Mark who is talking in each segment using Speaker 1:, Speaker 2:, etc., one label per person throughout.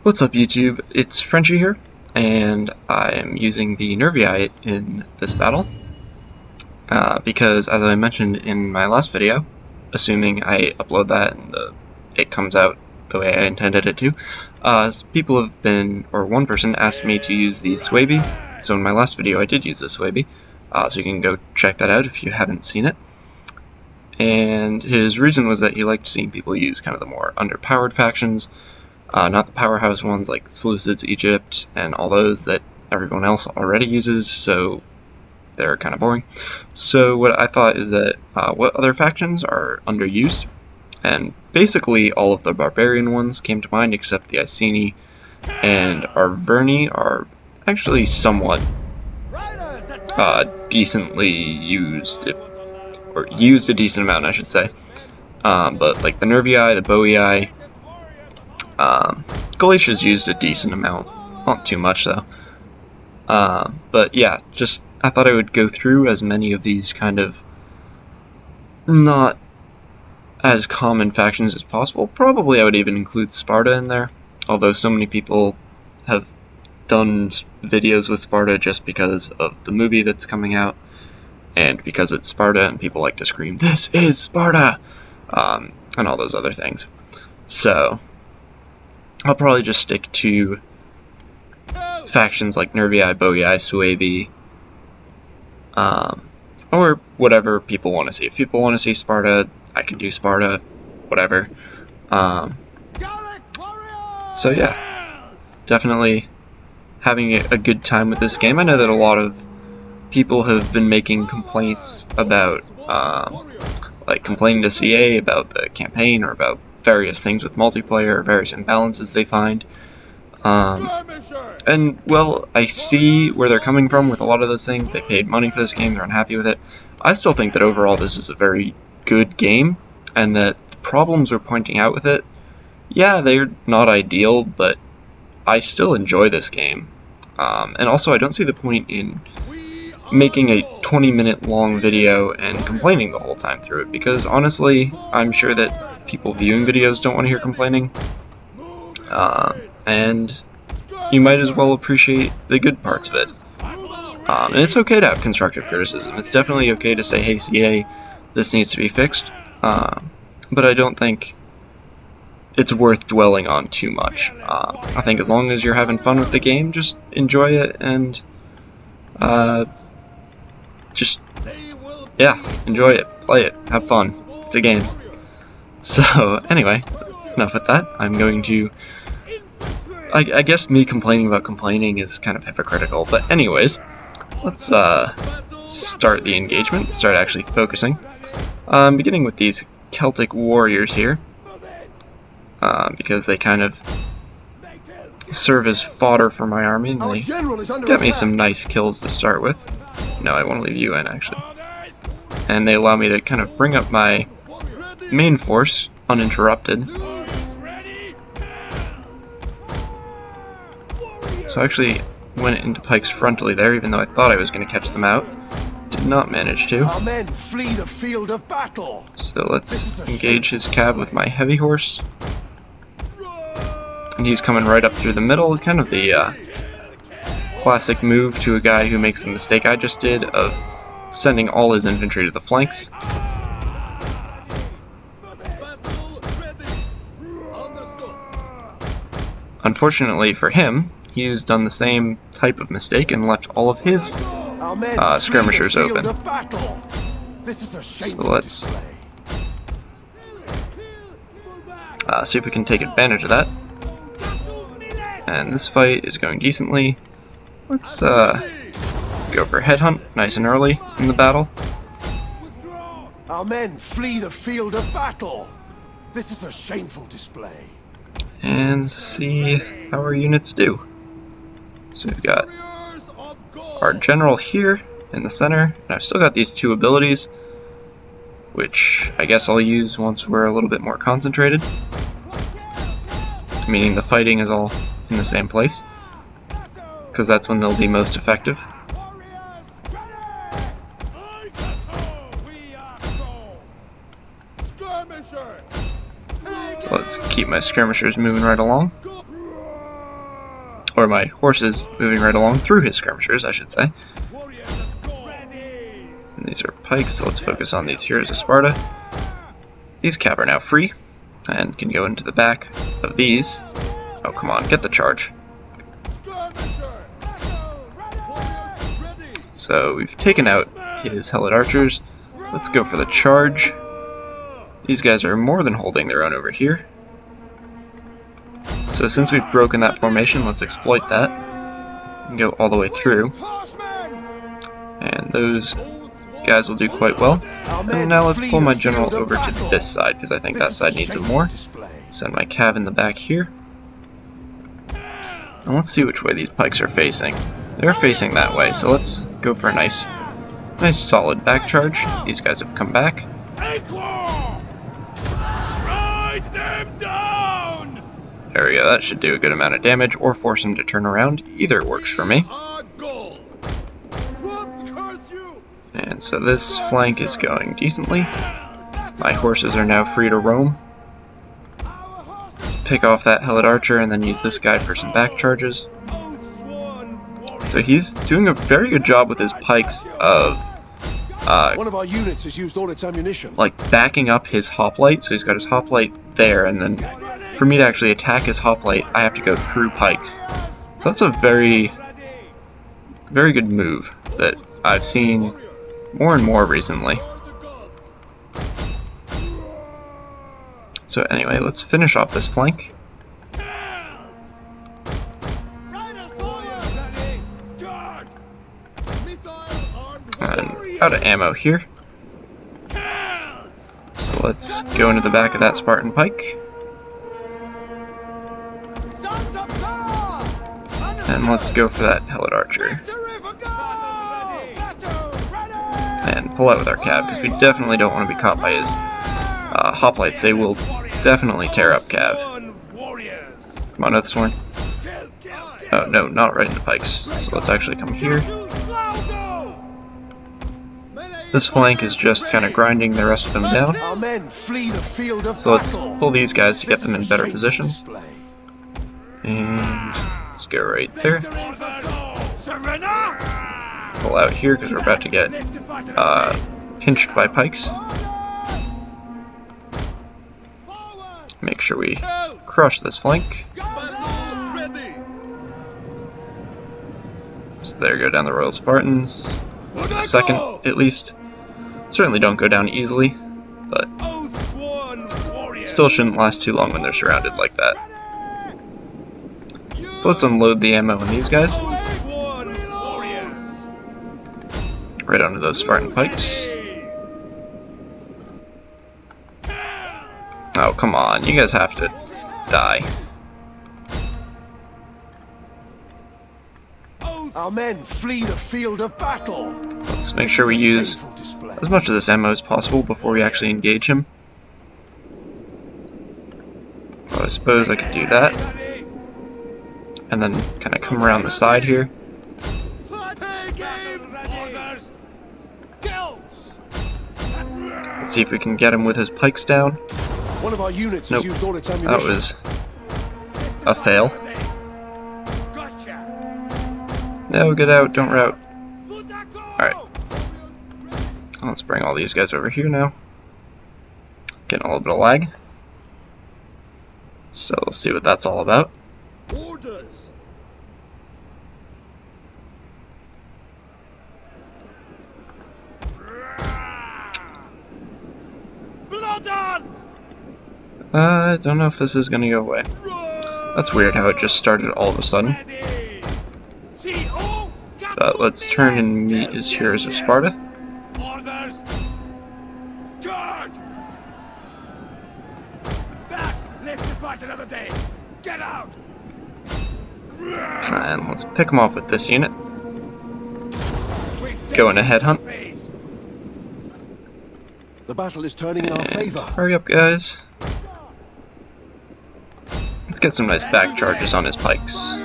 Speaker 1: What's up YouTube, it's Frenchie here, and I am using the Nervii in this battle, because as I mentioned in my last video, assuming I upload that and it comes out the way I intended it to, people have been, or one person asked me to use the Swaby, so in my last video I did use the Swaby, so you can go check that out if you haven't seen it. And his reason was that he liked seeing people use kind of the more underpowered factions, not the powerhouse ones like Seleucids, Egypt, and all those that everyone else already uses, so they're kind of boring. So what I thought is that what other factions are underused, and basically all of the barbarian ones came to mind except the Iceni and Arverni are actually somewhat decently used, or used a decent amount I should say, but like the Nervii, the Boii, Galatia's used a decent amount, not too much though. But yeah, just I thought I would go through as many of these kind of not as common factions as possible. Probably I would even include Sparta in there, although so many people have done videos with Sparta just because of the movie that's coming out, and because it's Sparta and people like to scream, "This is Sparta!" And all those other things. So I'll probably just stick to factions like Nervii, Boii, Swaby, or whatever people want to see. If people want to see Sparta, I can do Sparta, whatever. So yeah, definitely having a good time with this game. I know that a lot of people have been making complaints about, like complaining to CA about the campaign or about various things with multiplayer, or various imbalances they find. And well, I see where they're coming from with a lot of those things. They paid money for this game, they're unhappy with it. I still think that overall this is a very good game, and that the problems we're pointing out with it, yeah, they're not ideal, but I still enjoy this game. And also I don't see the point in making a 20-minute long video and complaining the whole time through it, because honestly, I'm sure that people viewing videos don't want to hear complaining, and you might as well appreciate the good parts of it. And it's okay to have constructive criticism. It's definitely okay to say, hey CA, this needs to be fixed, but I don't think it's worth dwelling on too much. I think as long as you're having fun with the game, just enjoy it, and just, yeah, enjoy it, play it, have fun. It's a game. So, anyway, enough with that. I'm going to, I guess me complaining about complaining is kind of hypocritical, but anyways, let's start the engagement, start actually focusing. Beginning with these Celtic warriors here, because they kind of serve as fodder for my army, and they get me some nice kills to start with. No, I want to leave you in, actually. And they allow me to kind of bring up my main force uninterrupted. So I actually went into pikes frontally there, even though I thought I was going to catch them out. Did not manage to.
Speaker 2: Our men flee the field of battle.
Speaker 1: So let's engage his cab with my heavy horse. And he's coming right up through the middle, kind of the classic move to a guy who makes the mistake I just did of sending all his infantry to the flanks. Unfortunately for him, he's done the same type of mistake and left all of his skirmishers open. So let's see if we can take advantage of that. And this fight is going decently. Let's go for a headhunt, nice and early in the battle.
Speaker 2: Our men flee the field of battle. This is a shameful display.
Speaker 1: And see how our units do. So we've got our general here in the center, and I've still got these two abilities, which I guess I'll use once we're a little bit more concentrated, meaning the fighting is all in the same place, because that's when they'll be most effective. So let's keep my skirmishers moving right along. or my horses moving right along through his skirmishers, I should say. And these are pikes, so let's focus on these heroes of Sparta. These cav are now free, and can go into the back of these. Oh, come on, get the charge. So we've taken out his helot archers. Let's go for the charge. These guys are more than holding their own over here. So since we've broken that formation, let's exploit that and go all the way through. And those guys will do quite well. And now let's pull my general over to this side, because I think that side needs it more. Send my cav in the back here. And let's see which way these pikes are facing. They're facing that way, so let's go for a nice solid back charge. These guys have come back. There we go, that should do a good amount of damage, or force him to turn around. Either works for me. And so this flank is going decently. My horses are now free to roam. Let's pick off that helot archer and then use this guy for some back charges. So he's doing a very good job with his pikes of
Speaker 2: one of our units has used all its ammunition.
Speaker 1: Like backing up his hoplite. So he's got his hoplite there, and then for me to actually attack his hoplite, I have to go through pikes. So that's a very good move that I've seen more and more recently. So anyway, let's finish off this flank. And out of ammo here. So let's go into the back of that Spartan pike. And let's go for that helot archer. And pull out with our cav, because we definitely don't want to be caught by his hoplites. They will definitely tear up cav. Come on, Oathsworn. Oh, no, not right in the pikes. So let's actually come here. This flank is just kind of grinding the rest of them down. So let's pull these guys to get them in better positions. And let's go right there. Pull out here because we're about to get pinched by pikes. Make sure we crush this flank. So there go down the Royal Spartans. A second, at least. Certainly don't go down easily, but still shouldn't last too long when they're surrounded like that. So let's unload the ammo on these guys. Right onto those Spartan pikes. Oh, come on, you guys have to die.
Speaker 2: Our men flee the field of battle.
Speaker 1: Let's make sure we use as much of this ammo as possible before we actually engage him. Well, I suppose I could do that. And then kind of come around the side here. Let's see if we can get him with his pikes down.
Speaker 2: One of our units
Speaker 1: nope,
Speaker 2: has used all its ammunition.
Speaker 1: That was a fail. No, get out, don't rout. Alright. Let's bring all these guys over here now. Getting a little bit of lag. So let's see what that's all about.
Speaker 2: Orders.
Speaker 1: I don't know if this is gonna go away. That's weird how it just started all of a sudden. But let's turn and meet his heroes of Sparta.
Speaker 2: Orders. Charge. Back. Let's fight another day. Get out.
Speaker 1: And let's pick him off with this unit. Go in a headhunt.
Speaker 2: The battle is turning in our favor.
Speaker 1: Hurry up, guys. Let's get some nice back charges on his pikes.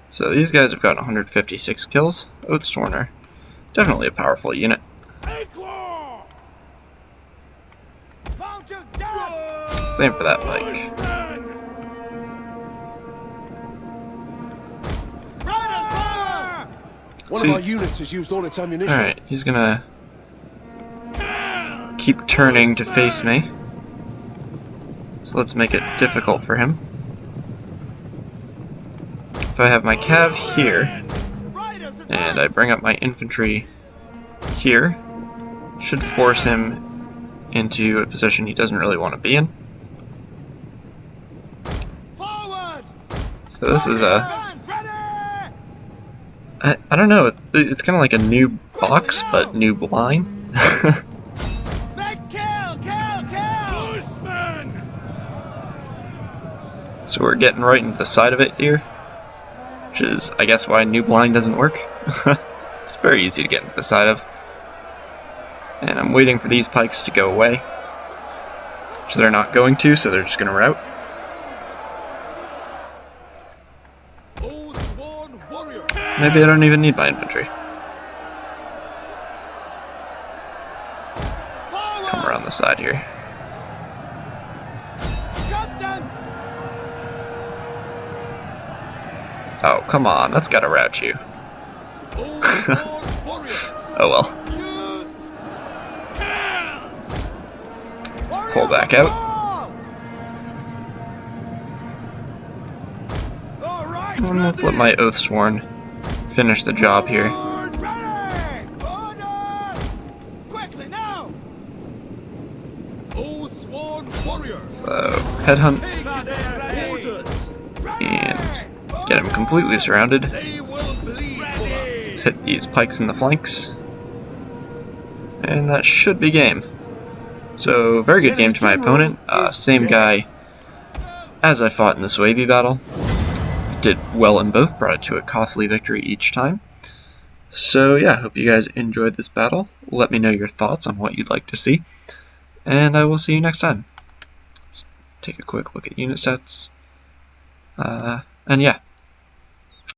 Speaker 1: So these guys have gotten 156 kills. Oathsworn are definitely a powerful unit. Same for that pike.
Speaker 2: One of our units has used all its ammunition.
Speaker 1: Alright, he's gonna keep turning to face me. So let's make it difficult for him. If I have my cav here, and I bring up my infantry here, should force him into a position he doesn't really want to be in. So this is I don't know, it's kind of like a new box, but new line. So we're getting right into the side of it here, which is, I guess, why new blind doesn't work. It's very easy to get into the side of. And I'm waiting for these pikes to go away, which they're not going to, so they're just going to rout. Maybe I don't even need my infantry. Let's come around the side here. Oh, come on, that's gotta rout you. Oh well. Let's pull back out. And let's let my Oathsworn finish the job here. So, headhunt. And get him completely surrounded. Let's hit these pikes in the flanks. And that should be game. So, very good game to my opponent. Same guy as I fought in the Suebi battle. Did well in both, brought it to a costly victory each time. So yeah, hope you guys enjoyed this battle. Let me know your thoughts on what you'd like to see. And I will see you next time. Let's take a quick look at unit stats. And yeah.